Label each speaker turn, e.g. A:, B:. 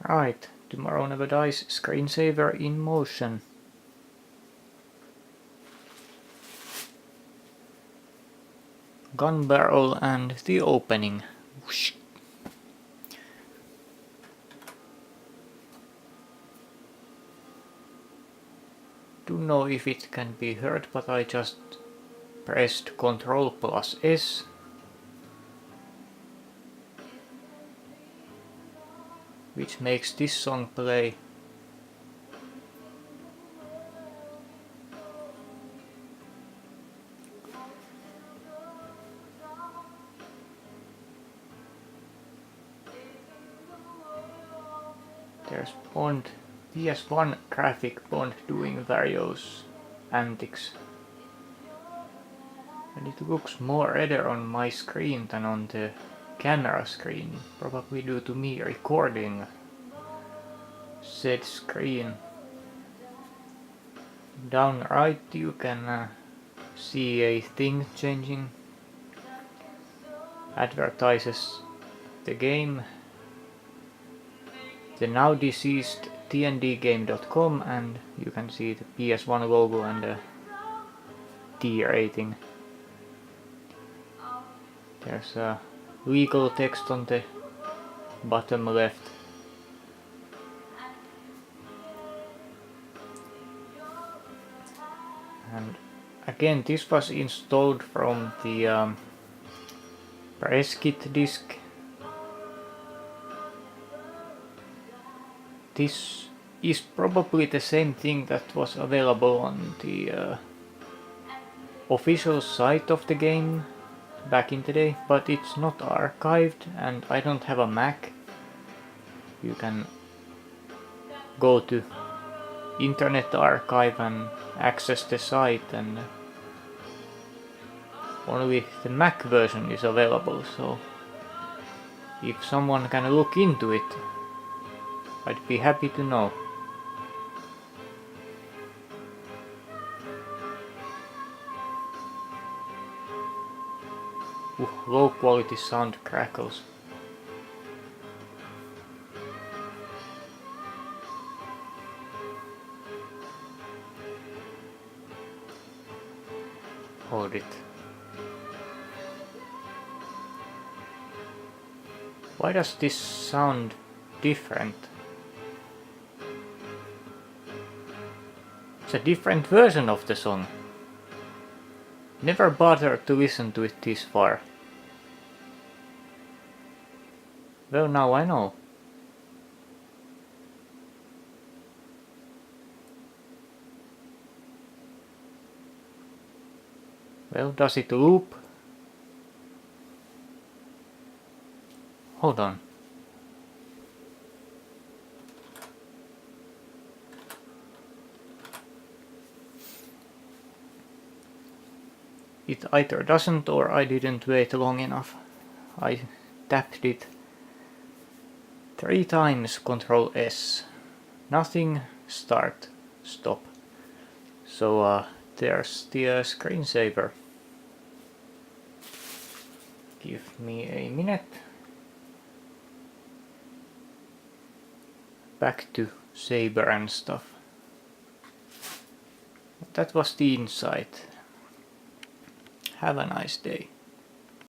A: Right, Tomorrow Never Dies, Screensaver in motion. Gun barrel and the opening. Whoosh. Don't know if it can be heard, but I just pressed Ctrl plus S. Which makes this song play. There's Bond, PS1 graphic Bond doing various antics. And it looks more redder on my screen than on the camera screen, probably due to me recording said screen. Down right you can see a thing changing. Advertises the game, the now deceased tndgame.com, and you can see the PS1 logo and the T rating. There's a legal text on the bottom left. And again, this was installed from the press kit disc. This is probably the same thing that was available on the official site of the game back in the day, but it's not archived and I don't have a Mac. You can go to Internet Archive and access the site, and only the Mac version is available, so if someone can look into it, I'd be happy to know. Low quality sound crackles. Hold it. Why does this sound different? It's a different version of the song. Never bothered to listen to it this far. Well, now I know. Well, does it loop? Hold on. It either doesn't or I didn't wait long enough. I tapped it 3 times, Ctrl S. Nothing, start, stop. So there's the screensaver. Give me a minute. Back to Saber and stuff. That was the inside. Have a nice day.